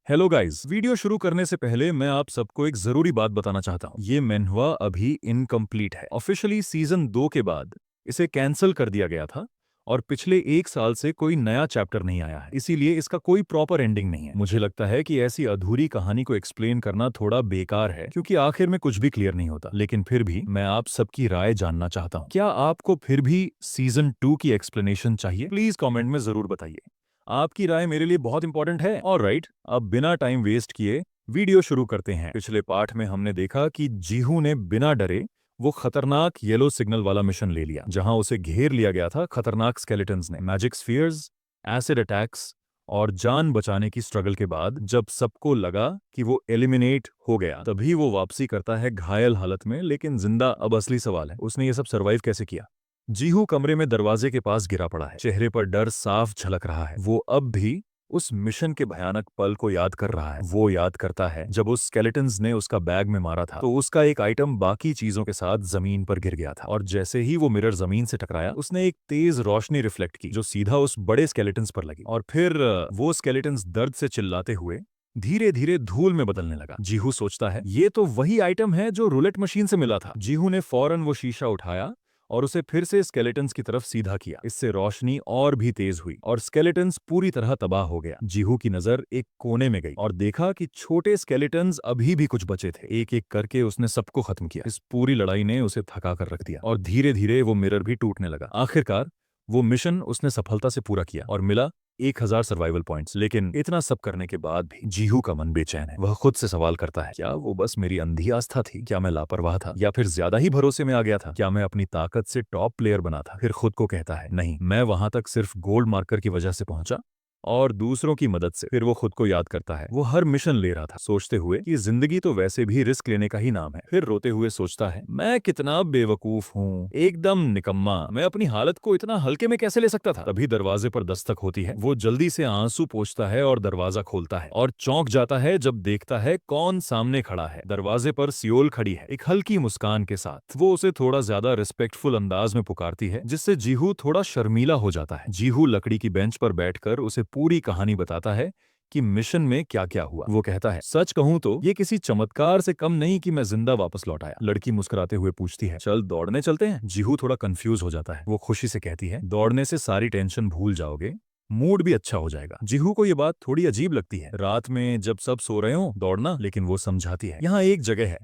Hello guys, video शुरू करने से पहले मैं आप सबको एक जरूरी बात बताना चाहता हूँ। ये मेन्हुआ अभी इनकम्प्लीट है। ऑफिशियली सीजन 2 के बाद इसे कैंसिल कर दिया गया था और पिछले 1 साल से कोई नया चैप्टर नहीं आया है, इसीलिए इसका कोई प्रॉपर एंडिंग नहीं है। मुझे लगता है कि ऐसी अधूरी कहानी को एक्सप्लेन करना थोड़ा बेकार है, क्योंकि आखिर में कुछ भी क्लियर नहीं होता। लेकिन फिर भी मैं आप सबकी राय जानना चाहता हूँ। क्या आपको फिर भी सीजन 2 की एक्सप्लेनेशन चाहिए? प्लीज कॉमेंट में जरूर बताइए। आपकी राय मेरे लिए बहुत इंपॉर्टेंट है। ऑलराइट, अब बिना टाइम वेस्ट किए वीडियो शुरू करते हैं। पिछले पार्ट में हमने देखा कि जीहू ने बिना डरे वो खतरनाक येलो सिग्नल वाला मिशन ले लिया, जहां उसे घेर लिया गया था खतरनाक स्केलेटन्स ने। मैजिक स्फीयर्स, एसिड अटैक्स और जान बचाने की स्ट्रगल के बाद जब सबको लगा कि वो एलिमिनेट हो गया, तभी वो वापसी करता है घायल हालत में, लेकिन जिंदा। अब असली सवाल है, उसने ये सब सर्वाइव कैसे किया? जीहू कमरे में दरवाजे के पास गिरा पड़ा है, चेहरे पर डर साफ झलक रहा है। वो अब भी उस मिशन के भयानक पल को याद कर रहा है। वो याद करता है जब उस स्केलेटन्स ने उसका बैग में मारा था, तो उसका एक आइटम बाकी चीजों के साथ जमीन पर गिर गया था, और जैसे ही वो मिरर जमीन से टकराया, उसने एक तेज रोशनी रिफ्लेक्ट की जो सीधा उस बड़े स्केलेटन्स पर लगी। और फिर वो स्केलेटन्स दर्द से चिल्लाते हुए धीरे धीरे धूल में बदलने लगा। जीहू सोचता है ये तो वही आइटम है जो रूलेट मशीन से मिला था। जीहू ने फौरन वो शीशा उठाया और उसे फिर से स्केलेटन्स की तरफ सीधा किया। इससे रोशनी और भी तेज हुई और स्केलेटन्स पूरी तरह तबाह हो गया। जीहू की नजर एक कोने में गई और देखा कि छोटे स्केलेटन्स अभी भी कुछ बचे थे। एक एक करके उसने सबको खत्म किया। इस पूरी लड़ाई ने उसे थका कर रख दिया और धीरे धीरे वो मिरर भी टूटने लगा। आखिरकार वो मिशन उसने सफलता से पूरा किया और मिला 1000 सर्वाइवल पॉइंट्स। लेकिन इतना सब करने के बाद भी जीहू का मन बेचैन है। वह खुद से सवाल करता है, क्या वो बस मेरी अंधी आस्था थी? क्या मैं लापरवाह था, या फिर ज्यादा ही भरोसे में आ गया था? क्या मैं अपनी ताकत से टॉप प्लेयर बना था? फिर खुद को कहता है, नहीं, मैं वहां तक सिर्फ गोल्ड मार्कर की वजह से पहुंचा और दूसरों की मदद से। फिर वो खुद को याद करता है, वो हर मिशन ले रहा था सोचते हुए कि जिंदगी तो वैसे भी रिस्क लेने का ही नाम है। फिर रोते हुए सोचता है, मैं कितना बेवकूफ हूँ, एकदम निकम्मा। मैं अपनी हालत को इतना हल्के में कैसे ले सकता था? तभी दरवाजे पर दस्तक होती है। वो जल्दी से आंसू पोंछता है और दरवाजा खोलता है और चौंक जाता है जब देखता है कौन सामने खड़ा है। दरवाजे पर सियोल खड़ी है, एक हल्की मुस्कान के साथ। वो उसे थोड़ा ज्यादा रिस्पेक्टफुल अंदाज में पुकारती है, जिससे जीहू थोड़ा शर्मीला हो जाता है। जीहू लकड़ी की बेंच पर बैठकर उसे पूरी कहानी बताता है कि मिशन में क्या क्या हुआ। वो कहता है, सच कहूं तो ये किसी चमत्कार से कम नहीं कि मैं जिंदा वापस लौट आया। लड़की मुस्कुराते हुए पूछती है, चल दौड़ने चलते हैं? जीहू थोड़ा कंफ्यूज हो जाता है। वो खुशी से कहती है, दौड़ने से सारी टेंशन भूल जाओगे, मूड भी अच्छा हो जाएगा। जीहू को ये बात थोड़ी अजीब लगती है, रात में जब सब सो रहे हो दौड़ना। लेकिन वो समझाती है, यहाँ एक जगह है,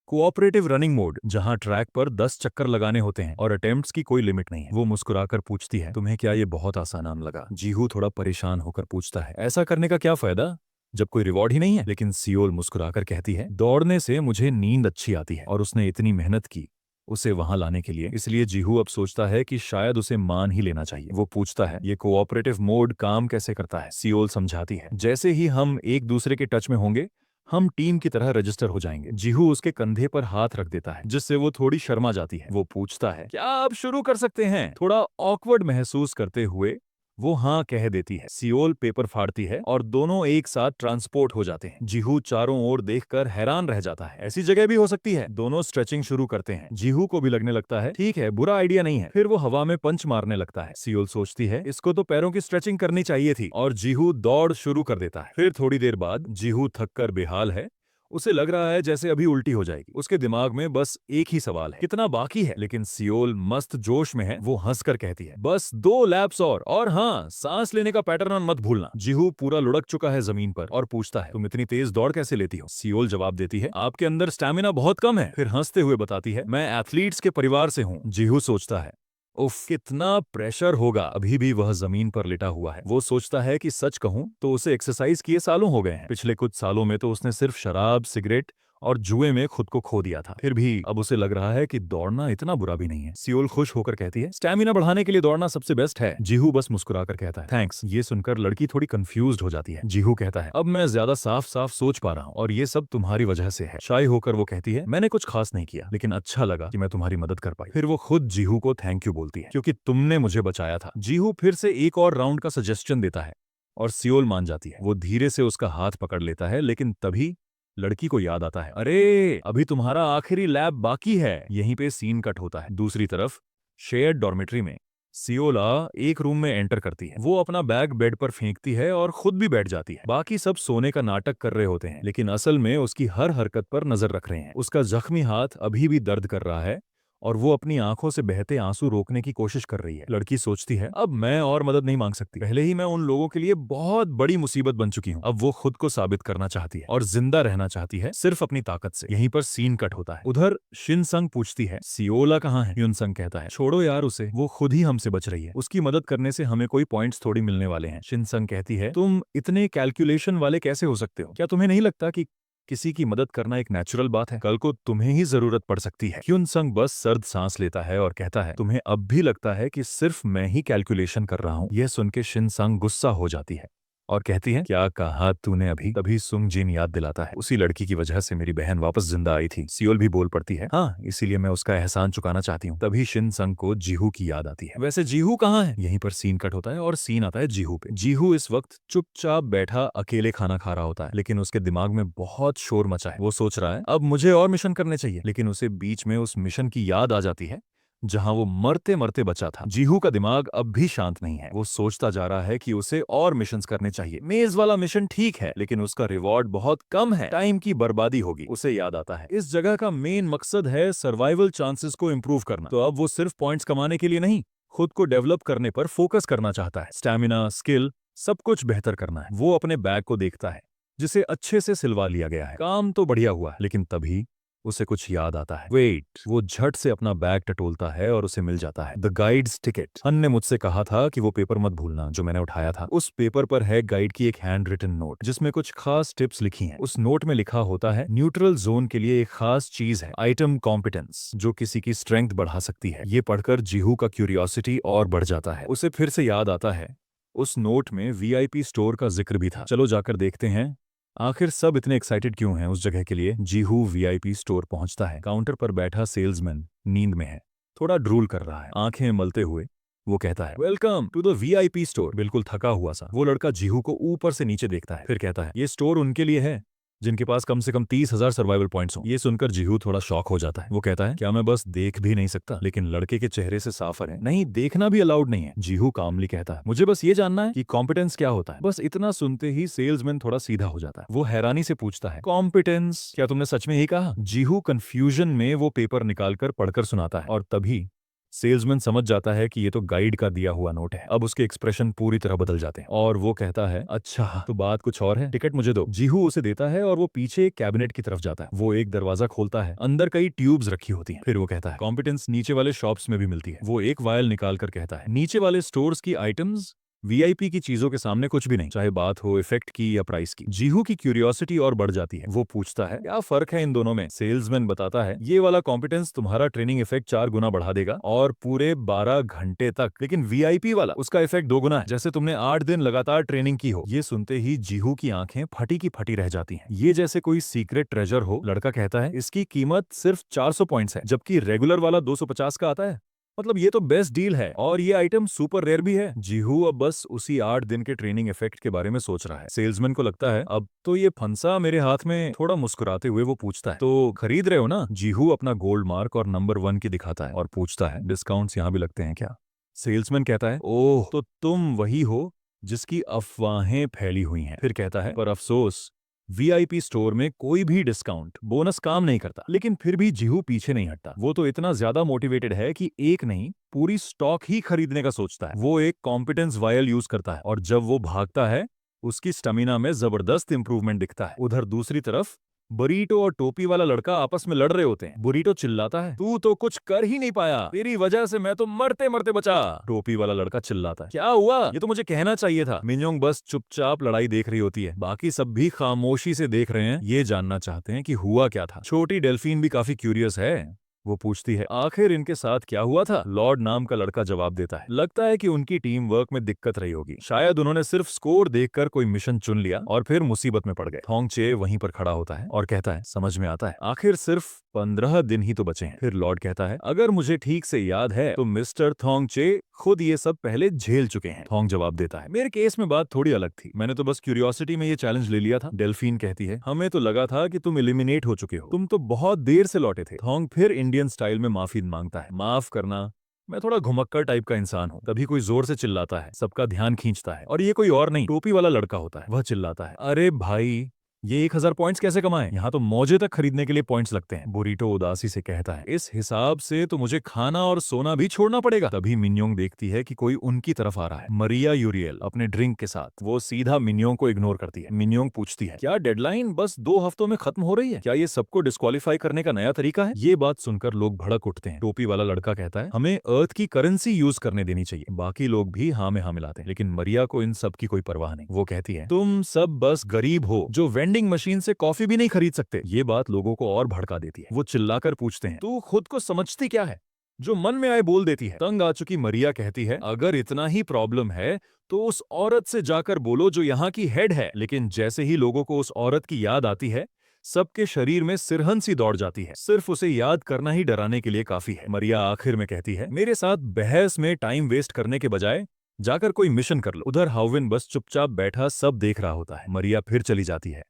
कोऑपरेटिव रनिंग मोड, जहां ट्रैक पर 10 चक्कर लगाने होते हैं और अटेम्प्ट्स की कोई लिमिट नहीं है। वो मुस्कुराकर पूछती है, तुम्हें क्या ये बहुत आसान लगा? जीहू थोड़ा परेशान होकर पूछता है, ऐसा करने का क्या फायदा जब कोई रिवॉर्ड ही नहीं है? लेकिन सियोल मुस्कुराकर कहती है, दौड़ने से मुझे नींद अच्छी आती है और उसने इतनी मेहनत की उसे वहां लाने के लिए। इसलिए जीहू अब सोचता है कि शायद उसे मान ही लेना चाहिए। वो पूछता है, ये कोऑपरेटिव मोड काम कैसे करता है? सियोल समझाती है, जैसे ही हम एक दूसरे के टच में होंगे, हम टीम की तरह रजिस्टर हो जाएंगे। जीहू उसके कंधे पर हाथ रख देता है, जिससे वो थोड़ी शर्मा जाती है। वो पूछता है, क्या आप शुरू कर सकते हैं? थोड़ा ऑकवर्ड महसूस करते हुए वो हाँ कह देती है। सियोल पेपर फाड़ती है और दोनों एक साथ ट्रांसपोर्ट हो जाते हैं। जीहू चारों ओर देखकर हैरान रह जाता है, ऐसी जगह भी हो सकती है। दोनों स्ट्रेचिंग शुरू करते हैं। जीहू को भी लगने लगता है, ठीक है, बुरा आइडिया नहीं है। फिर वो हवा में पंच मारने लगता है। सियोल सोचती है, इसको तो पैरों की स्ट्रेचिंग करनी चाहिए थी, और जीहू दौड़ शुरू कर देता है। फिर थोड़ी देर बाद जीहू थककर बेहाल है। उसे लग रहा है जैसे अभी उल्टी हो जाएगी। उसके दिमाग में बस एक ही सवाल है, कितना बाकी है? लेकिन सियोल मस्त जोश में है। वो हंसकर कहती है, बस 2 लैप्स और हाँ, सांस लेने का पैटर्न मत भूलना। जीहू पूरा लुढ़क चुका है जमीन पर और पूछता है, तुम इतनी तेज दौड़ कैसे लेती हो? सियोल जवाब देती है, आपके अंदर स्टैमिना बहुत कम है। फिर हंसते हुए बताती है, मैं एथलीट्स के परिवार से हूँ। जीहू सोचता है, उफ, कितना प्रेशर होगा। अभी भी वह जमीन पर लेटा हुआ है। वो सोचता है कि सच कहूं तो उसे एक्सरसाइज किए सालों हो गए हैं। पिछले कुछ सालों में तो उसने सिर्फ शराब, सिगरेट और जुए में खुद को खो दिया था। फिर भी अब उसे लग रहा है कि दौड़ना इतना बुरा भी नहीं है। सियोल खुश होकर कहती है, स्टैमिना बढ़ाने के लिए दौड़ना सबसे बेस्ट है। जीहू बस मुस्कुराकर कहता है, थैंक्स। ये सुनकर लड़की थोड़ी कंफ्यूज्ड हो जाती है। जीहू कहता है, अब मैं ज्यादा साफ साफ सोच पा रहा हूँ और ये सब तुम्हारी वजह से है। शाय होकर वो कहती है, मैंने कुछ खास नहीं किया, लेकिन अच्छा लगा कि मैं तुम्हारी मदद कर पाई। फिर वो खुद जीहू को थैंक यू बोलती है, क्योंकि तुमने मुझे बचाया था। जीहू फिर से एक और राउंड का सजेशन देता है और सियोल मान जाती है। वो धीरे से उसका हाथ पकड़ लेता है, लेकिन तभी लड़की को याद आता है, अरे अभी तुम्हारा आखिरी लैब बाकी है। यहीं पे सीन कट होता है। दूसरी तरफ शेयर्ड डॉर्मेट्री में सियोला एक रूम में एंटर करती है। वो अपना बैग बेड पर फेंकती है और खुद भी बैठ जाती है। बाकी सब सोने का नाटक कर रहे होते हैं, लेकिन असल में उसकी हर हरकत पर नजर रख रहे हैं। उसका जख्मी हाथ अभी भी दर्द कर रहा है और वो अपनी आंखों से बहते आंसू रोकने की कोशिश कर रही है। लड़की सोचती है, अब मैं और मदद नहीं मांग सकती। पहले ही मैं उन लोगों के लिए बहुत बड़ी मुसीबत बन चुकी हूँ। अब वो खुद को साबित करना चाहती है और जिंदा रहना चाहती है, सिर्फ अपनी ताकत से। यहीं पर सीन कट होता है। उधर शिनसंग पूछती है, सियोला कहाँ है? युनसंग कहता है, छोड़ो यार उसे, वो खुद ही हमसे बच रही है। उसकी मदद करने से हमें कोई पॉइंट्स थोड़ी मिलने वाले हैं। शिनसंग कहती है, तुम इतने कैलकुलेशन वाले कैसे हो सकते हो? क्या तुम्हें नहीं लगता कि किसी की मदद करना एक नेचुरल बात है? कल को तुम्हें ही जरूरत पड़ सकती है। ह्युन संग बस सर्द सांस लेता है और कहता है, तुम्हें अब भी लगता है कि सिर्फ मैं ही कैलकुलेशन कर रहा हूँ? यह सुन के शिन संग गुस्सा हो जाती है और कहती है, क्या कहा तूने अभी? तभी सुंग जिन याद दिलाता है, उसी लड़की की वजह से मेरी बहन वापस जिंदा आई थी। सियोल भी बोल पड़ती है, हाँ, इसीलिए मैं उसका एहसान चुकाना चाहती हूँ। तभी शिन संग को जीहू की याद आती है। वैसे जीहू कहाँ है? यहीं पर सीन कट होता है और सीन आता है जीहू पे। जीहू इस वक्त चुपचाप बैठा अकेले खाना खा रहा होता है, लेकिन उसके दिमाग में बहुत शोर मचा है। वो सोच रहा है, अब मुझे और मिशन करने चाहिए, लेकिन उसे बीच में उस मिशन की याद आ जाती है जहां वो मरते मरते बचा था। जीहू का दिमाग अब भी शांत नहीं है। वो सोचता जा रहा है कि उसे और मिशंस करने चाहिए। मेज वाला मिशन ठीक है, लेकिन उसका रिवॉर्ड बहुत कम है, टाइम की बर्बादी होगी। उसे याद आता है, इस जगह का मेन मकसद है सर्वाइवल चांसेस को इम्प्रूव करना। तो अब वो सिर्फ पॉइंट्स कमाने के लिए नहीं, खुद को डेवलप करने पर फोकस करना चाहता है। स्टैमिना, स्किल, सब कुछ बेहतर करना है। वो अपने बैग को देखता है, जिसे अच्छे से सिलवा लिया गया है। काम तो बढ़िया हुआ है, लेकिन तभी उसे कुछ याद आता है। वेट! वो झट से अपना बैग टटोलता है और उसे मिल जाता है द गाइड्स टिकट। हन ने मुझसे कहा था कि वो पेपर मत भूलना जो मैंने उठाया था। उस पेपर पर है गाइड की एक हैंड रिटन नोट, जिसमें कुछ खास टिप्स लिखी हैं। उस नोट में लिखा होता है, न्यूट्रल जोन के लिए एक खास चीज है, आइटम कॉम्पिटेंस, जो किसी की स्ट्रेंथ बढ़ा सकती है। ये पढ़कर जीहू का क्यूरियोसिटी और बढ़ जाता है। उसे फिर से याद आता है, उस नोट में वीआईपी स्टोर का जिक्र भी था। चलो जाकर देखते हैं आखिर सब इतने एक्साइटेड क्यों हैं उस जगह के लिए। जीहू वीआईपी स्टोर पहुंचता है। काउंटर पर बैठा सेल्समैन नींद में है, थोड़ा ड्रूल कर रहा है, आंखें मलते हुए वो कहता है, welcome to the VIP store. बिल्कुल थका हुआ सा वो लड़का जीहू को ऊपर से नीचे देखता है, फिर कहता है, ये स्टोर उनके लिए है जिनके पास कम से कम 30,000 सर्वाइवल पॉइंट्स हो। ये सुनकर जीहू थोड़ा शॉक हो जाता है। वो कहता है, क्या मैं बस देख भी नहीं सकता? लेकिन लड़के के चेहरे से साफ है, नहीं, देखना भी अलाउड नहीं है। जीहू कामली कहता है, मुझे बस ये जानना है कि कॉम्पिटेंस क्या होता है। बस इतना सुनते ही सेल्समैन थोड़ा सीधा हो जाता है। वो हैरानी से पूछता है, कॉम्पिटेंस? क्या तुमने सच में यही कहा? जीहू कंफ्यूजन में वो पेपर निकालकर पढ़कर सुनाता है और तभी सेल्समैन समझ जाता है कि ये तो गाइड का दिया हुआ नोट है। अब उसके एक्सप्रेशन पूरी तरह बदल जाते हैं और वो कहता है, अच्छा तो बात कुछ और है, टिकट मुझे दो। जीहू उसे देता है और वो पीछे एक कैबिनेट की तरफ जाता है। वो एक दरवाजा खोलता है, अंदर कई ट्यूब्स रखी होती हैं। फिर वो कहता है, कॉम्पिटेंस नीचे वाले शॉप्स में भी मिलती है। वो एक वायल निकाल कर कहता है, नीचे वाले स्टोर्स की आइटम्स वीआईपी की चीजों के सामने कुछ भी नहीं, चाहे बात हो इफेक्ट की या प्राइस की। जीहू की क्यूरियोसिटी और बढ़ जाती है। वो पूछता है, क्या फर्क है इन दोनों में? सेल्समैन बताता है, ये वाला कॉम्पिटेंस तुम्हारा ट्रेनिंग इफेक्ट 4 गुना बढ़ा देगा और पूरे 12 घंटे तक, लेकिन वीआईपी वाला, उसका इफेक्ट 2 गुना है, जैसे तुमने 8 दिन लगातार ट्रेनिंग की हो। ये सुनते ही जीहू की आंखें फटी की फटी रह जाती हैं। ये जैसे कोई सीक्रेट ट्रेजर हो। लड़का कहता है, इसकी कीमत सिर्फ 400 पॉइंट्स है, जबकि रेगुलर वाला 250 का आता है। मतलब ये तो बेस्ट डील है और ये आइटम सुपर रेयर भी है। जीहू अब बस उसी 8 दिन के ट्रेनिंग इफेक्ट के बारे में सोच रहा है। सेल्समैन को लगता है अब तो ये फंसा मेरे हाथ में। थोड़ा मुस्कुराते हुए वो पूछता है, तो खरीद रहे हो ना? जीहू अपना गोल्ड मार्क और नंबर 1 की दिखाता है और पूछता है, डिस्काउंट्स यहाँ भी लगते हैं क्या? सेल्समैन कहता है, ओह, तो तुम वही हो जिसकी अफवाहें फैली हुई हैं। फिर कहता है, पर अफसोस वीआईपी स्टोर में कोई भी डिस्काउंट बोनस काम नहीं करता। लेकिन फिर भी जीहू पीछे नहीं हटता। वो तो इतना ज्यादा मोटिवेटेड है कि एक नहीं, पूरी स्टॉक ही खरीदने का सोचता है। वो एक कॉम्पिटेंस वायल यूज करता है और जब वो भागता है उसकी स्टेमिना में जबरदस्त इंप्रूवमेंट दिखता है। उधर दूसरी तरफ बुरीटो और टोपी वाला लड़का आपस में लड़ रहे होते हैं। बुरीटो चिल्लाता है, तू तो कुछ कर ही नहीं पाया, तेरी वजह से मैं तो मरते मरते बचा। टोपी वाला लड़का चिल्लाता है, क्या हुआ? ये तो मुझे कहना चाहिए था। मिन्योंग बस चुपचाप लड़ाई देख रही होती है। बाकी सब भी खामोशी से देख रहे हैं, ये जानना चाहते हैं कि हुआ क्या था। छोटी डेल्फिन भी काफी क्यूरियस है। वो पूछती है, आखिर इनके साथ क्या हुआ था? लॉर्ड नाम का लड़का जवाब देता है, लगता है कि उनकी टीम वर्क में दिक्कत रही होगी। शायद उन्होंने सिर्फ स्कोर देखकर कोई मिशन चुन लिया और फिर मुसीबत में पड़ गए। थोंगचे वहीं पर खड़ा होता है और कहता है, समझ में आता है, आखिर सिर्फ 15 दिन ही तो बचे हैं। फिर लॉर्ड कहता है, अगर मुझे ठीक से याद है तो मिस्टर थोंगचे खुद ये सब पहले झेल चुके हैं। थोंग जवाब देता है, मेरे केस में बात थोड़ी अलग थी, मैंने तो बस क्यूरियोसिटी में ये चैलेंज ले लिया था। डेल्फिन कहती है, हमें तो लगा था कि तुम एलिमिनेट हो चुके हो, तुम तो बहुत देर से लौटे थे। थोंग फिर इंडियन स्टाइल में माफी मांगता है, माफ करना, मैं थोड़ा घुमक्कर टाइप का इंसान हूँ। तभी कोई जोर से चिल्लाता है, सबका ध्यान खींचता है, और ये कोई और नहीं, टोपी वाला लड़का होता है। वह चिल्लाता है, अरे भाई, ये 1000 पॉइंट्स कैसे कमाए? यहाँ तो मौजे तक खरीदने के लिए पॉइंट्स लगते हैं। बुरीटो उदासी से कहता है, इस हिसाब से तो मुझे खाना और सोना भी छोड़ना पड़ेगा। तभी मिन्योंग देखती है कि कोई उनकी तरफ आ रहा है, मरिया यूरियल अपने ड्रिंक के साथ। वो सीधा मिन्योंग को इग्नोर करती है। मिन्योंग पूछती है, क्या डेडलाइन बस 2 हफ्तों में खत्म हो रही है? क्या ये सबको डिस्क्वालीफाई करने का नया तरीका है? ये बात सुनकर लोग भड़क उठते हैं। टोपी वाला लड़का कहता है, हमें अर्थ की करेंसी यूज करने देनी चाहिए। बाकी लोग भी हाँ में हाँ मिलाते हैं, लेकिन मरिया को इन सब की कोई परवाह नहीं। वो कहती है, तुम सब बस गरीब हो जो वेंडिंग मशीन से कॉफी भी नहीं खरीद सकते। ये बात लोगों को और भड़का देती है। वो चिल्लाकर पूछते हैं, तू खुद को समझती क्या है? जो मन में आए बोल देती है। तंग आ चुकी मरिया कहती है, अगर इतना ही प्रॉब्लम है तो उस औरत से जाकर बोलो जो यहाँ की हेड है। लेकिन जैसे ही लोगों को उस औरत की याद आती है, सबके शरीर में सिरहन सी दौड़ जाती है। सिर्फ उसे याद करना ही डराने के लिए काफी है। मरिया आखिर में कहती है, मेरे साथ बहस में टाइम वेस्ट करने के बजाय जाकर कोई मिशन कर लो। उधर हाउविन बस चुपचाप बैठा सब देख रहा होता है। मरिया फिर चली जाती है,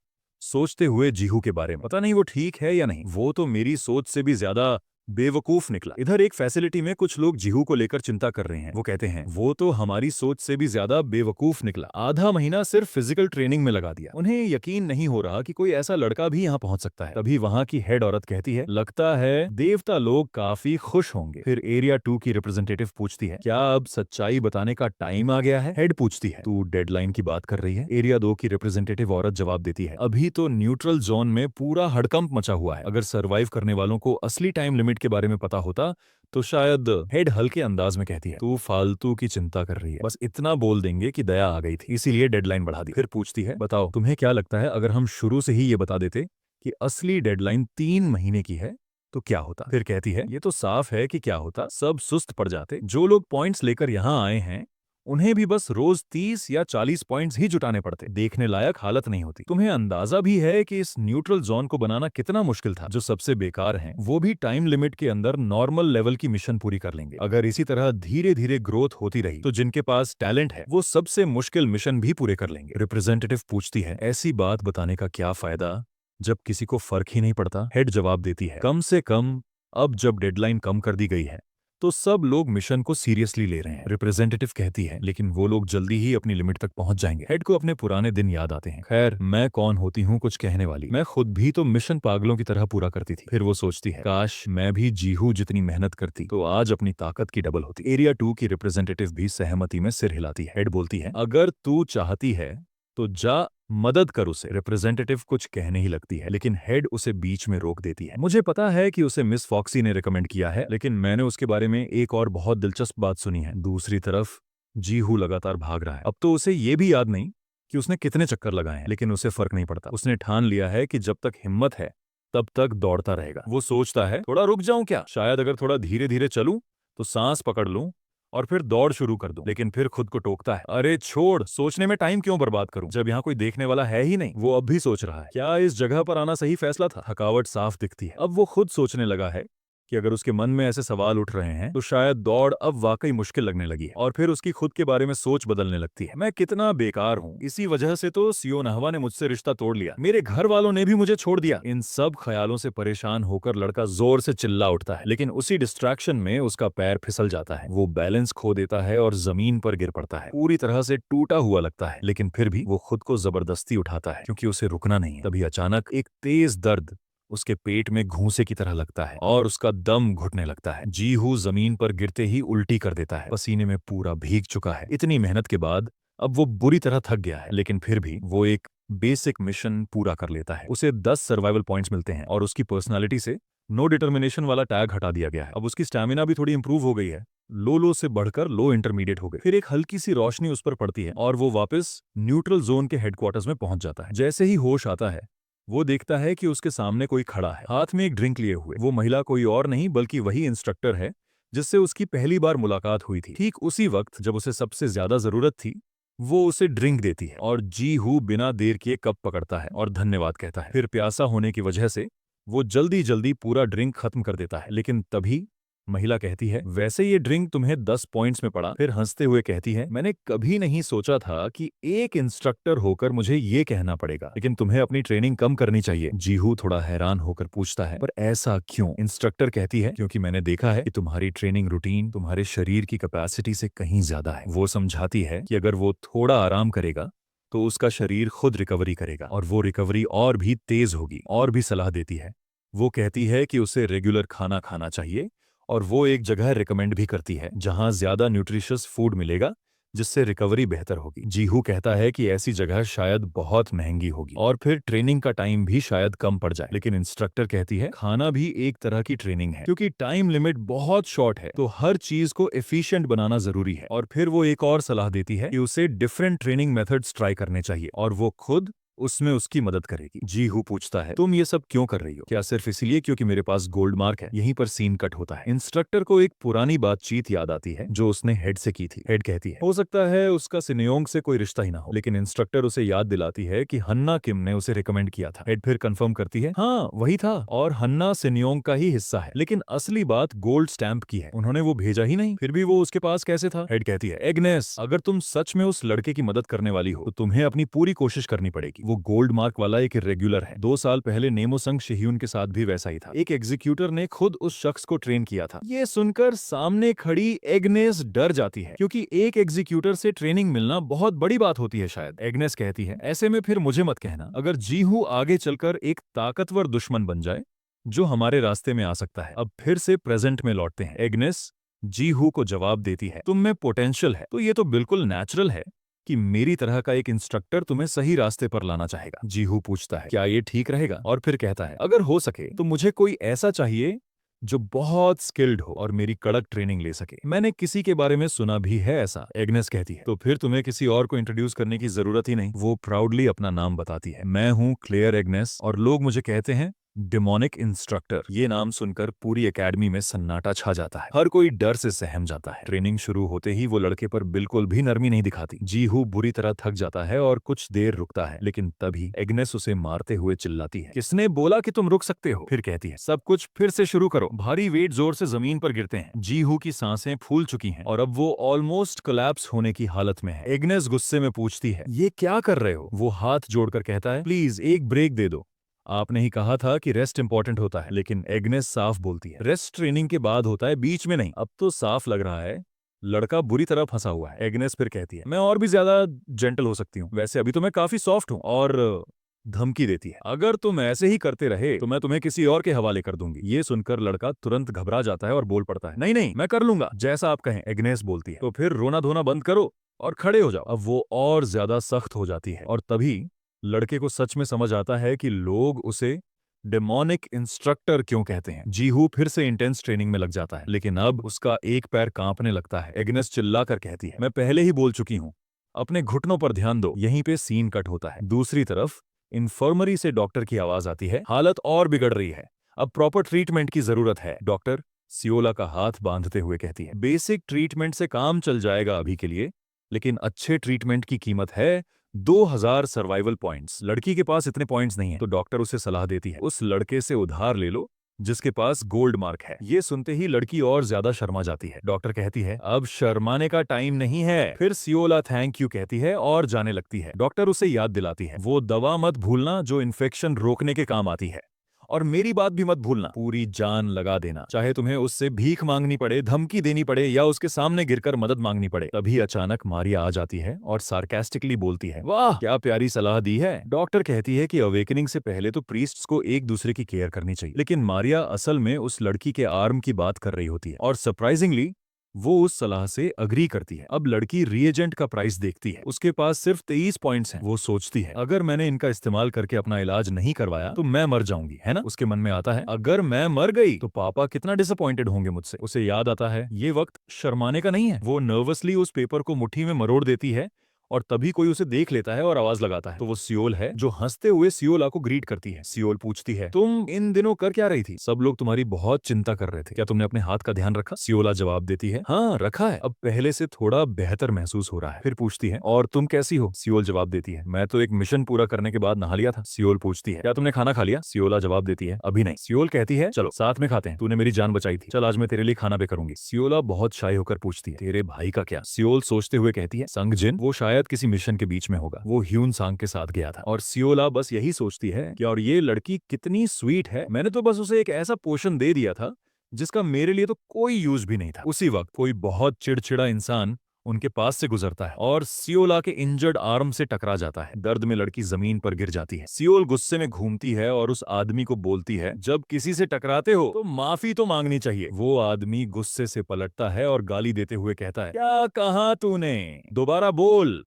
सोचते हुए जीहू के बारे में। पता नहीं वो ठीक है या नहीं, वो तो मेरी सोच से भी ज्यादा बेवकूफ निकला। इधर एक फैसिलिटी में कुछ लोग जीहू को लेकर चिंता कर रहे हैं। वो कहते हैं, वो तो हमारी सोच से भी ज्यादा बेवकूफ निकला। आधा महीना सिर्फ फिजिकल ट्रेनिंग में लगा दिया। उन्हें यकीन नहीं हो रहा कि कोई ऐसा लड़का भी यहाँ पहुंच सकता है। तभी वहाँ की हेड औरत कहती है, लगता है देवता लोग काफी खुश होंगे। फिर एरिया 2 की रिप्रेजेंटेटिव पूछती है, क्या अब सच्चाई बताने का टाइम आ गया है? हेड पूछती है, तू डेडलाइन की बात कर रही है? एरिया 2 की रिप्रेजेंटेटिव औरत जवाब देती है, अभी तो न्यूट्रल जोन में पूरा हड़कंप मचा हुआ है। अगर सर्वाइव करने वालों को असली टाइम लिमिट के बारे में पता होता तो शायद। हेड हल्के अंदाज में कहती है, तू फालतू की चिंता कर रही है, बस इतना बोल देंगे कि दया आ गई थी, इसीलिए डेडलाइन बढ़ा दी। फिर पूछती है, बताओ तुम्हें क्या लगता है अगर हम शुरू से ही ये बता देते कि असली डेडलाइन 3 महीने की है तो क्या होता? फिर कहती है, ये तो साफ है कि क्या होता, सब सुस्त पड़ जाते। जो लोग पॉइंट्स लेकर यहाँ आए हैं उन्हें भी बस रोज 30 या 40 पॉइंट्स ही जुटाने पड़ते। देखने लायक हालत नहीं होती। तुम्हें अंदाजा भी है कि इस न्यूट्रल जोन को बनाना कितना मुश्किल था। जो सबसे बेकार हैं, वो भी टाइम लिमिट के अंदर नॉर्मल लेवल की मिशन पूरी कर लेंगे। अगर इसी तरह धीरे धीरे ग्रोथ होती रही तो जिनके पास टैलेंट है वो सबसे मुश्किल मिशन भी पूरे कर लेंगे। रिप्रेजेंटेटिव पूछती है, ऐसी बात बताने का क्या फायदा जब किसी को फर्क ही नहीं पड़ता? हेड जवाब देती है, कम से कम अब जब डेडलाइन कम कर दी गई है तो सब लोग मिशन को सीरियसली ले रहे हैं। रिप्रेजेंटेटिव कहती है, लेकिन वो लोग जल्दी ही अपनी लिमिट तक पहुंच जाएंगे। हेड को अपने पुराने दिन याद आते हैं। खैर, मैं कौन होती हूँ कुछ कहने वाली? मैं खुद भी तो मिशन पागलों की तरह पूरा करती थी। फिर वो सोचती है, काश मैं भी जीहू जितनी मेहनत करती तो आज अपनी ताकत की डबल होती। एरिया 2 की रिप्रेजेंटेटिव भी सहमति में सिर हिलाती है। हेड बोलती है, अगर तू चाहती है तो जा मदद कर उसे। रिप्रेजेंटेटिव कुछ कहने ही लगती है, लेकिन हेड उसे बीच में रोक देती है। मुझे पता है कि उसे मिस फॉक्सी ने रिकमेंड किया है, लेकिन मैंने उसके बारे में एक और बहुत दिलचस्प बात सुनी है। दूसरी तरफ जीहू लगातार भाग रहा है। अब तो उसे ये भी याद नहीं कि उसने कितने चक्कर लगाए हैं, लेकिन उसे फर्क नहीं पड़ता। उसने ठान लिया है कि जब तक हिम्मत है तब तक दौड़ता रहेगा। वो सोचता है, थोड़ा रुक जाऊं क्या? शायद अगर थोड़ा धीरे धीरे चलूं तो सांस पकड़ लूं और फिर दौड़ शुरू कर दूं। लेकिन फिर खुद को टोकता है, अरे छोड़, सोचने में टाइम क्यों बर्बाद करूं जब यहाँ कोई देखने वाला है ही नहीं। वो अब भी सोच रहा है, क्या इस जगह पर आना सही फैसला था? थकावट साफ दिखती है। अब वो खुद सोचने लगा है कि अगर उसके मन में ऐसे सवाल उठ रहे हैं तो शायद दौड़ अब वाकई मुश्किल लगने लगी है। और फिर उसकी खुद के बारे में सोच बदलने लगती है, मैं कितना बेकार हूँ, इसी वजह से तो सियोनाहवा ने मुझसे रिश्ता तोड़ लिया, मेरे घर वालों ने भी मुझे छोड़ दिया। इन सब ख्यालों से परेशान होकर लड़का जोर से चिल्ला उठता है, लेकिन उसी डिस्ट्रैक्शन में उसका पैर फिसल जाता है। वो बैलेंस खो देता है और जमीन पर गिर पड़ता है। पूरी तरह से टूटा हुआ लगता है, लेकिन फिर भी वो खुद को जबरदस्ती उठाता है क्योंकि उसे रुकना नहीं है। तभी अचानक एक तेज दर्द उसके पेट में घूंसे की तरह लगता है और उसका दम घुटने लगता है। जीहू जमीन पर गिरते ही उल्टी कर देता है, पसीने में पूरा भीग चुका है। इतनी मेहनत के बाद अब वो बुरी तरह थक गया है, लेकिन फिर भी वो एक बेसिक मिशन पूरा कर लेता है। उसे 10 सर्वाइवल पॉइंट्स मिलते हैं और उसकी पर्सनालिटी से नो डिटर्मिनेशन वाला टैग हटा दिया गया है। अब उसकी स्टैमिना भी थोड़ी इंप्रूव हो गई है, लो से बढ़कर लो इंटरमीडिएट हो गई। फिर एक हल्की सी रोशनी उस पर पड़ती है और वो वापस न्यूट्रल जोन के हेडक्वार्टर्स में पहुंच जाता है। जैसे ही होश आता है वो देखता है कि उसके सामने कोई खड़ा है, हाथ में एक ड्रिंक लिए हुए। वो महिला कोई और नहीं बल्कि वही इंस्ट्रक्टर है जिससे उसकी पहली बार मुलाकात हुई थी। ठीक उसी वक्त जब उसे सबसे ज्यादा जरूरत थी वो उसे ड्रिंक देती है और जीहू बिना देर किए कप पकड़ता है और धन्यवाद कहता है। फिर प्यासा होने की वजह से वो जल्दी जल्दी पूरा ड्रिंक खत्म कर देता है, लेकिन तभी महिला कहती है, वैसे ये ड्रिंक तुम्हें 10 पॉइंट्स में पड़ा। फिर हंसते हुए कहती है, मैंने कभी नहीं सोचा था कि एक इंस्ट्रक्टर होकर मुझे ये कहना पड़ेगा, लेकिन तुम्हें अपनी ट्रेनिंग कम करनी चाहिए। जीहू थोड़ा हैरान होकर पूछता है, पर ऐसा क्यों? इंस्ट्रक्टर कहती है, क्योंकि मैंने देखा है कि तुम्हारी ट्रेनिंग रूटीन तुम्हारे शरीर की कैपेसिटी से कहीं ज्यादा है। वो समझाती है कि अगर वो थोड़ा आराम करेगा तो उसका शरीर खुद रिकवरी करेगा और वो रिकवरी और भी तेज होगी। और भी सलाह देती है। वो कहती है कि उसे रेगुलर खाना खाना चाहिए और वो एक जगह रिकमेंड भी करती है जहां ज्यादा न्यूट्रिशियस फूड मिलेगा, जिससे रिकवरी बेहतर होगी। जीहू कहता है कि ऐसी जगह शायद बहुत महंगी होगी और फिर ट्रेनिंग का टाइम भी शायद कम पड़ जाए। लेकिन इंस्ट्रक्टर कहती है, खाना भी एक तरह की ट्रेनिंग है, क्योंकि टाइम लिमिट बहुत शॉर्ट है, तो हर चीज को एफिशिएंट बनाना जरूरी है। और फिर वो एक और सलाह देती है कि उसे डिफरेंट ट्रेनिंग मेथड्स ट्राई करने चाहिए और वो खुद उसमें उसकी मदद करेगी। जीहू पूछता है, तुम ये सब क्यों कर रही हो? क्या सिर्फ इसलिए क्योंकि मेरे पास गोल्ड मार्क है? यहीं पर सीन कट होता है। इंस्ट्रक्टर को एक पुरानी बातचीत याद आती है जो उसने हेड से की थी। हेड कहती है, हो सकता है उसका सिन्योंग से कोई रिश्ता ही ना हो, लेकिन इंस्ट्रक्टर उसे याद दिलाती है कि हन्ना किम ने उसे रिकमेंड किया था। हेड फिर कंफर्म करती है, हाँ वही था, और हन्ना सिन्योंग का ही हिस्सा है, लेकिन असली बात गोल्ड स्टैंप की है, उन्होंने वो भेजा ही नहीं। फिर भी वो उसके पास कैसे था? हेड कहती है, एग्नेस, अगर तुम सच में उस लड़के की मदद करने वाली हो तो तुम्हें अपनी पूरी कोशिश करनी पड़ेगी। वो गोल्ड मार्क वाला एक रेगुलर है। 2 साल पहले नेमोसंग शेह्यून के साथ भी वैसा ही था। एक एग्जीक्यूटर ने खुद उस शख्स को ट्रेन किया था। ये सुनकर सामने खड़ी एग्नेस डर जाती है, क्योंकि एक एग्जीक्यूटर से ट्रेनिंग मिलना बहुत बड़ी बात होती है शायद। एग्नेस कहती है, ऐसे में फिर मुझे मत कहना अगर जीहू आगे चलकर एक ताकतवर दुश्मन बन जाए जो हमारे रास्ते में आ सकता है। अब फिर से प्रेजेंट में लौटते हैं। एग्नेस जीहू को जवाब देती है, तुम में पोटेंशियल है तो ये तो बिल्कुल नेचुरल है कि मेरी तरह का एक इंस्ट्रक्टर तुम्हें सही रास्ते पर लाना चाहेगा। जीहू पूछता है, क्या ये ठीक रहेगा? और फिर कहता है, अगर हो सके तो मुझे कोई ऐसा चाहिए जो बहुत स्किल्ड हो और मेरी कड़क ट्रेनिंग ले सके। मैंने किसी के बारे में सुना भी है ऐसा। एग्नेस कहती है, तो फिर तुम्हें किसी और को इंट्रोड्यूस करने की जरूरत ही नहीं। वो प्राउडली अपना नाम बताती है, मैं हूँ क्लेयर एग्नेस और लोग मुझे कहते हैं डेमोनिक इंस्ट्रक्टर। ये नाम सुनकर पूरी एकेडमी में सन्नाटा छा जाता है। हर कोई डर से सहम जाता है। ट्रेनिंग शुरू होते ही वो लड़के पर बिल्कुल भी नरमी नहीं दिखाती। जीहू बुरी तरह थक जाता है और कुछ देर रुकता है, लेकिन तभी एग्नेस उसे मारते हुए चिल्लाती है, किसने बोला कि तुम रुक सकते हो? फिर कहती है, सब कुछ फिर से शुरू करो। भारी वेट जोर से जमीन पर गिरते हैं। जीहू की सांसें फूल चुकी हैं और अब वो ऑलमोस्ट कोलैप्स होने की हालत में है। एग्नेस गुस्से में पूछती है, ये क्या कर रहे हो? वो हाथ जोड़कर कहता है, प्लीज एक ब्रेक दे दो। आपने ही कहा था कि रेस्ट इंपॉर्टेंट होता है। लेकिन एग्नेस साफ बोलती है, रेस्ट ट्रेनिंग के बाद होता है, बीच में नहीं। अब तो साफ लग रहा है लड़का बुरी तरह फंसा हुआ है। एग्नेस फिर कहती है, मैं और भी ज्यादा जेंटल हो सकती हूँ, वैसे अभी तो मैं काफी सॉफ्ट हूँ। और धमकी देती है, अगर तुम ऐसे ही करते रहे तो मैं तुम्हें किसी और के हवाले कर दूंगी। ये सुनकर लड़का तुरंत घबरा जाता है और बोल पड़ता है, नहीं नहीं मैं कर लूंगा, जैसा आप कहें। एग्नेस बोलती है, तो फिर रोना धोना बंद करो और खड़े हो जाओ। अब वो और ज्यादा सख्त हो जाती है और तभी लड़के को सच में समझ आता है कि लोग उसे डेमोनिक इंस्ट्रक्टर क्यों कहते हैं। जीहू फिर से इंटेंस ट्रेनिंग में लग जाता है, लेकिन अब उसका एक पैर कांपने लगता है। एग्नेस चिल्लाकर कहती है, मैं पहले ही बोल चुकी हूं, अपने घुटनों पर ध्यान दो। यहीं पे सीन कट होता है। दूसरी तरफ इन्फर्मरी से डॉक्टर की आवाज आती है, हालत और बिगड़ रही है, अब प्रॉपर ट्रीटमेंट की जरूरत है। डॉक्टर सियोला का हाथ बांधते हुए कहती है, बेसिक ट्रीटमेंट से काम चल जाएगा अभी के लिए, लेकिन अच्छे ट्रीटमेंट की कीमत है 2000 सर्वाइवल पॉइंट्स। लड़की के पास इतने पॉइंट्स नहीं है, तो डॉक्टर उसे सलाह देती है, उस लड़के से उधार ले लो जिसके पास गोल्ड मार्क है। ये सुनते ही लड़की और ज्यादा शर्मा जाती है। डॉक्टर कहती है, अब शर्माने का टाइम नहीं है। फिर सियोला थैंक यू कहती है और जाने लगती है। डॉक्टर उसे याद दिलाती है, वो दवा मत भूलना जो इन्फेक्शन रोकने के काम आती है, और मेरी बात भी मत भूलना, पूरी जान लगा देना, चाहे तुम्हें उससे भीख मांगनी पड़े, धमकी देनी पड़े या उसके सामने गिरकर मदद मांगनी पड़े। तभी अचानक मारिया आ जाती है और सार्केस्टिकली बोलती है, वाह क्या प्यारी सलाह दी है। डॉक्टर कहती है कि अवेकनिंग से पहले तो प्रीस्ट्स को एक दूसरे की केयर करनी चाहिए, लेकिन मारिया असल में उस लड़की के आर्म की बात कर रही होती है और सरप्राइजिंगली वो उस सलाह से अग्री करती है। अब लड़की रीएजेंट का प्राइस देखती है, उसके पास सिर्फ 23 पॉइंट्स हैं। वो सोचती है, अगर मैंने इनका इस्तेमाल करके अपना इलाज नहीं करवाया तो मैं मर जाऊंगी, है ना? उसके मन में आता है, अगर मैं मर गई तो पापा कितना डिसअपॉइंटेड होंगे मुझसे। उसे याद आता है ये वक्त शर्माने का नहीं है। वो नर्वसली उस पेपर को मुट्ठी में मरोड़ देती है और तभी कोई उसे देख लेता है और आवाज लगाता है, तो वो सियोल है जो हंसते हुए सियोला को ग्रीट करती है। सियोल पूछती है, तुम इन दिनों कर क्या रही थी? सब लोग तुम्हारी बहुत चिंता कर रहे थे, क्या तुमने अपने हाथ का ध्यान रखा? सियोला जवाब देती है, हाँ रखा है, अब पहले से थोड़ा बेहतर महसूस हो रहा है। फिर पूछती है, और तुम कैसी हो? सियोल जवाब देती है, मैं तो एक मिशन पूरा करने के बाद नहा लिया था। सियोल पूछती है, क्या तुमने खाना खा लिया? सियोला जवाब देती है, अभी नहीं। सियोल कहती है, चलो साथ में खाते हैं, तूने मेरी जान बचाई थी, चल आज मैं तेरे लिए खाना भी करूंगी। सियोला बहुत शाय होकर पूछती है, तेरे भाई का क्या? सियोल सोचते हुए कहती है, संग जिन, वो शायद किसी मिशन के बीच में होगा, वो ह्यून सांग के साथ गया था। और सियोला बस यही सोचती है कि और ये लड़की कितनी स्वीट है, मैंने तो बस उसे एक ऐसा पोषण दे दिया था जिसका मेरे लिए तो कोई यूज भी नहीं था। उसी वक्त कोई बहुत चिड़चिड़ा इंसान उनके पास से गुजरता है और सियोला के इंजर्ड आर्म से टकरा जाता है। दर्द में लड़की जमीन पर गिर जाती है। सियोल गुस्से में घूमती है और उस आदमी को बोलती है, जब किसी से टकराते हो तो माफी तो मांगनी चाहिए। वो आदमी गुस्से से पलटता है और गाली देते हुए कहता है, क्या कहा तूने? दोबारा बोल।